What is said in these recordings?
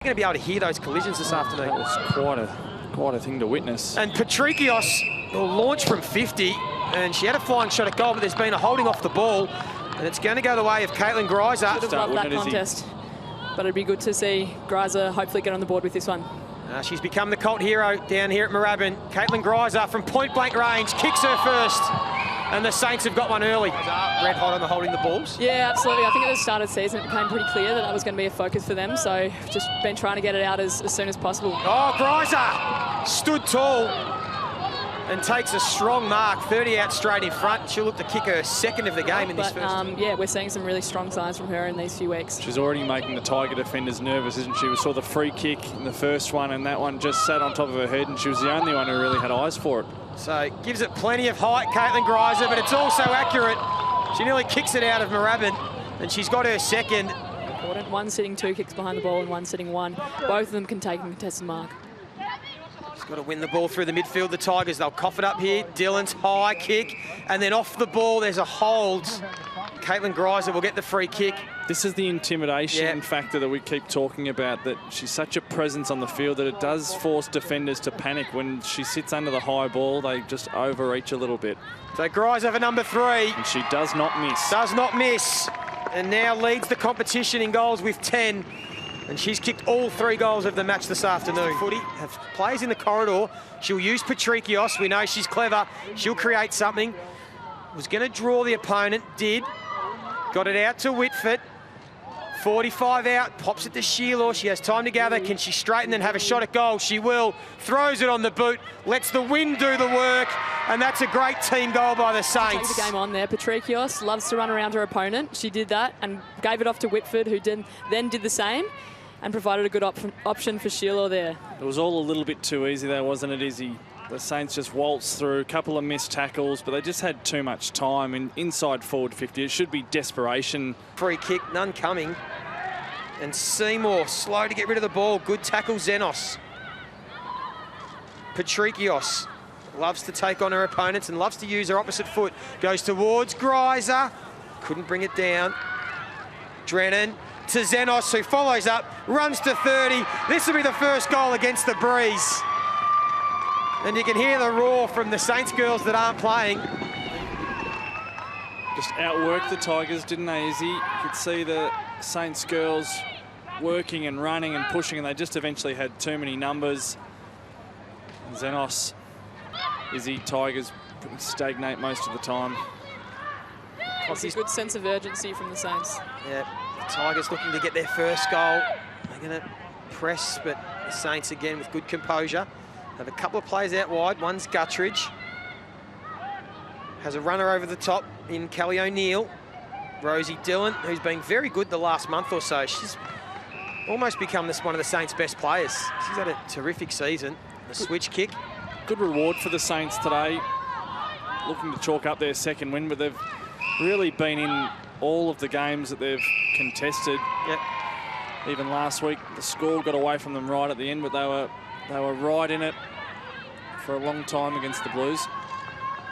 Going to be able to hear those collisions this afternoon. That was quite a thing to witness. And Patrikios will launch from 50, and she had a flying shot at goal, but there's been a holding off the ball, and it's going to go the way of Caitlin Greiser. Would have loved that contest, but it'd be good to see Greiser hopefully get on the board with this one. She's become the cult hero down here at Moorabbin. Caitlin Greiser from point-blank range kicks her first, and the Saints have got one early. Red hot on the holding the balls. Yeah, absolutely. I think at the start of the season it became pretty clear that was going to be a focus for them, so just been trying to get it out as soon as possible. Oh, Greiser stood tall and takes a strong mark, 30 out straight in front. She'll look to kick her second of the game in this first. Yeah, we're seeing some really strong signs from her in these few weeks. She's already making the Tiger defenders nervous, isn't she? We saw the free kick in the first one, and that one just sat on top of her head, and she was the only one who really had eyes for it. So gives it plenty of height, Caitlin Greiser, but it's also accurate. She nearly kicks it out of Moorabbin, and she's got her second. Important. One sitting 2 kicks behind the ball and one sitting 1. Both of them can take a contested mark. She's got to win the ball through the midfield, the Tigers. They'll cough it up here. Dillon's high kick, and then off the ball, there's a hold. Caitlin Greiser will get the free kick. This is the intimidation factor that we keep talking about, that she's such a presence on the field that it does force defenders to panic. When she sits under the high ball, they just overreach a little bit. So Greiser for number 3. And she does not miss. Does not miss. And now leads the competition in goals with 10. And she's kicked all 3 goals of the match this afternoon. Footy have players in the corridor. She'll use Patrikios. We know she's clever. She'll create something. Was going to draw the opponent. Did. Got it out to Whitford. 45 out, pops it to Sheila. She has time to gather. Can she straighten and have a shot at goal? She will. Throws it on the boot. Lets the wind do the work. And that's a great team goal by the Saints. Take the game on there. Patrikios loves to run around her opponent. She did that and gave it off to Whitford, who then did the same and provided a good option for Sheila there. It was all a little bit too easy there, wasn't it, Izzy? The Saints just waltzed through, a couple of missed tackles, but they just had too much time. And inside forward 50, it should be desperation. Free kick, none coming. And Seymour, slow to get rid of the ball. Good tackle, Zenos. Patrikios loves to take on her opponents and loves to use her opposite foot. Goes towards Greiser. Couldn't bring it down. Drennan to Zenos, who follows up, runs to 30. This will be the first goal against the Breeze. And you can hear the roar from the Saints girls that aren't playing. Just outworked the Tigers, didn't they, Izzy? You could see the Saints girls working and running and pushing, and they just eventually had too many numbers. Zenos, Izzy, Tigers stagnate most of the time. It's a good sense of urgency from the Saints. Yeah, the Tigers looking to get their first goal. They're going to press, but the Saints again with good composure. Have a couple of players out wide. One's Guttridge. Has a runner over the top in Kelly O'Neill. Rosie Dillon, who's been very good the last month or so. She's almost become one of the Saints' best players. She's had a terrific season. The switch kick. Good reward for the Saints today. Looking to chalk up their second win, but they've really been in all of the games that they've contested. Yep. Even last week, the score got away from them right at the end, but they were right in it for a long time against the Blues.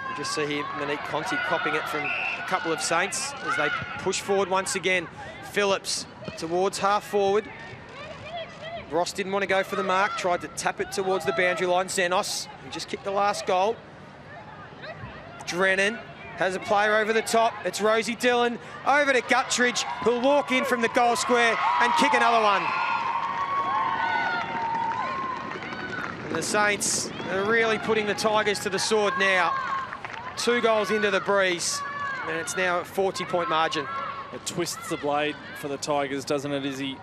You just see here Monique Conti copping it from a couple of Saints as they push forward once again. Phillips towards half forward. Ross didn't want to go for the mark, tried to tap it towards the boundary line. Zenos, who just kicked the last goal. Drennan has a player over the top. It's Rosie Dillon over to Guttridge, who'll walk in from the goal square and kick another one. And the Saints are really putting the Tigers to the sword now. 2 goals into the Breeze, and it's now a 40-point margin. It twists the blade for the Tigers, doesn't it, Izzy?